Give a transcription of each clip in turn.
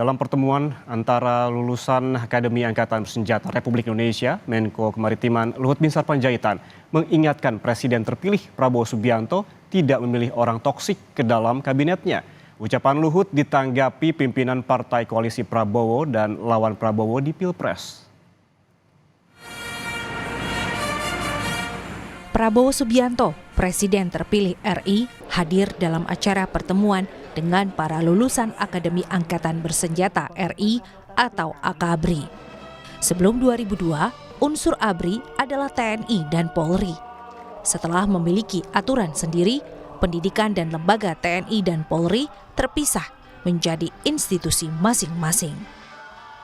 Dalam pertemuan antara lulusan Akademi Angkatan Bersenjata Republik Indonesia, Menko Kemaritiman Luhut Binsar Panjaitan mengingatkan Presiden terpilih Prabowo Subianto tidak memilih orang toksik ke dalam kabinetnya. Ucapan Luhut ditanggapi pimpinan Partai Koalisi Prabowo dan lawan Prabowo di Pilpres. Prabowo Subianto, Presiden terpilih RI, hadir dalam acara pertemuan dengan para lulusan Akademi Angkatan Bersenjata RI atau AKABRI. Sebelum 2002, unsur ABRI adalah TNI dan Polri. Setelah memiliki aturan sendiri, pendidikan dan lembaga TNI dan Polri terpisah menjadi institusi masing-masing.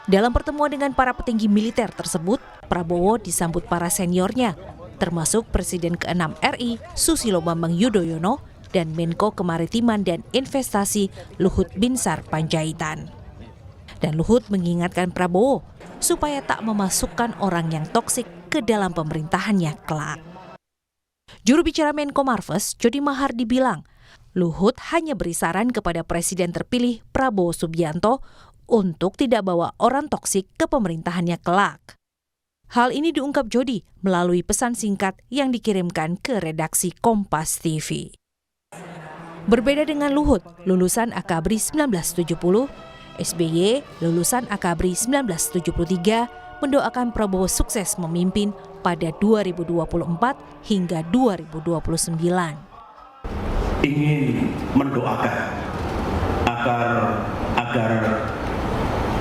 Dalam pertemuan dengan para petinggi militer tersebut, Prabowo disambut para seniornya, termasuk Presiden ke-6 RI Susilo Bambang Yudhoyono dan Menko Kemaritiman dan Investasi Luhut Binsar Panjaitan. Dan Luhut mengingatkan Prabowo supaya tak memasukkan orang yang toksik ke dalam pemerintahannya kelak. Juru bicara Menko Marves, Jody Mahardi bilang, Luhut hanya beri saran kepada Presiden terpilih Prabowo Subianto untuk tidak bawa orang toksik ke pemerintahannya kelak. Hal ini diungkap Jody melalui pesan singkat yang dikirimkan ke redaksi Kompas TV. Berbeda dengan Luhut, lulusan AKABRI 1970, SBY, lulusan AKABRI 1973, mendoakan Prabowo sukses memimpin pada 2024 hingga 2029. Ingin mendoakan agar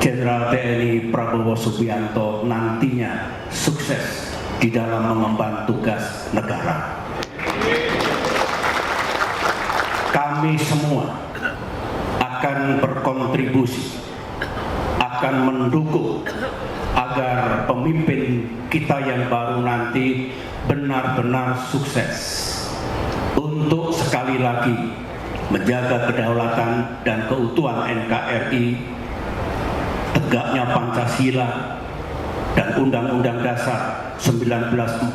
Jenderal TNI Prabowo Subianto nantinya sukses di dalam mengemban tugas negara. Kami semua akan berkontribusi, akan mendukung agar pemimpin kita yang baru nanti benar-benar sukses untuk sekali lagi menjaga kedaulatan dan keutuhan NKRI, tegaknya Pancasila dan Undang-Undang Dasar 1945,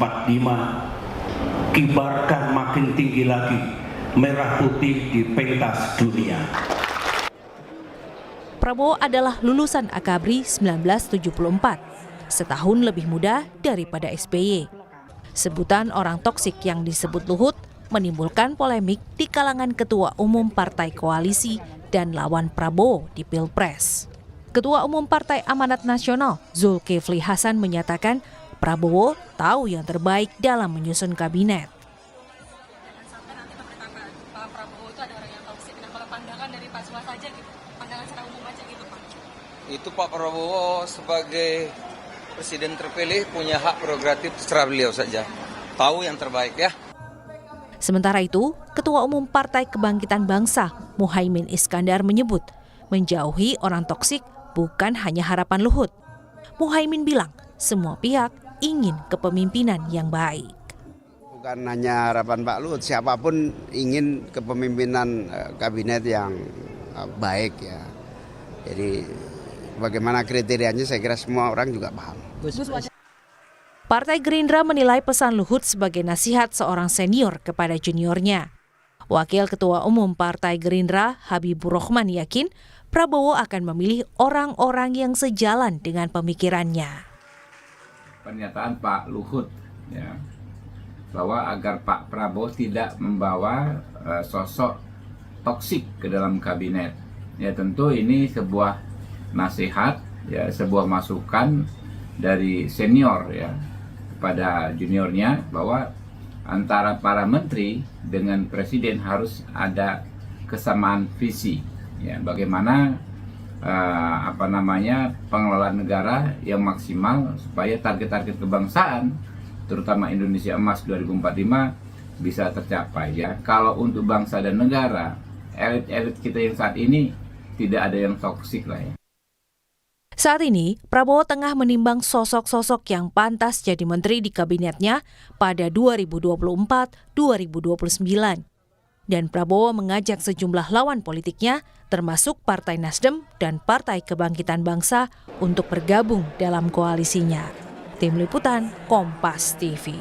kibarkan makin tinggi lagi merah putih di pentas dunia. Prabowo adalah lulusan AKABRI 1974, setahun lebih muda daripada SBY. Sebutan orang toksik yang disebut Luhut menimbulkan polemik di kalangan Ketua Umum Partai Koalisi dan lawan Prabowo di Pilpres. Ketua Umum Partai Amanat Nasional Zulkifli Hasan menyatakan Prabowo tahu yang terbaik dalam menyusun kabinet. Pak Prabowo itu ada orang yang toksik. Nah, kalau pandangan dari Pak Suwas saja gitu, pandangan secara umum aja gitu Pak. Itu Pak Prabowo sebagai Presiden terpilih punya hak prerogatif terserah beliau saja. Tahu yang terbaik ya. Sementara itu, Ketua Umum Partai Kebangkitan Bangsa Muhaimin Iskandar menyebut menjauhi orang toksik bukan hanya harapan Luhut. Muhaimin bilang semua pihak ingin kepemimpinan yang baik. Bukan hanya harapan Pak Luhut, siapapun ingin kepemimpinan kabinet yang baik ya. Jadi bagaimana kriterianya saya kira semua orang juga paham. Partai Gerindra menilai pesan Luhut sebagai nasihat seorang senior kepada juniornya. Wakil Ketua Umum Partai Gerindra Habibur Rahman yakin Prabowo akan memilih orang-orang yang sejalan dengan pemikirannya. Pernyataan Pak Luhut ya, bahwa agar Pak Prabowo tidak membawa sosok toksik ke dalam kabinet. Ya tentu ini sebuah nasihat, ya sebuah masukan dari senior ya kepada juniornya bahwa antara para menteri dengan presiden harus ada kesamaan visi. Ya, bagaimana pengelolaan negara yang maksimal supaya target-target kebangsaan terutama Indonesia Emas 2045 bisa tercapai ya. Kalau untuk bangsa dan negara, elit-elit kita yang saat ini tidak ada yang toksik lah ya. Saat ini, Prabowo tengah menimbang sosok-sosok yang pantas jadi menteri di kabinetnya pada 2024-2029. Dan Prabowo mengajak sejumlah lawan politiknya, termasuk Partai Nasdem dan Partai Kebangkitan Bangsa, untuk bergabung dalam koalisinya. Tim Liputan Kompas TV.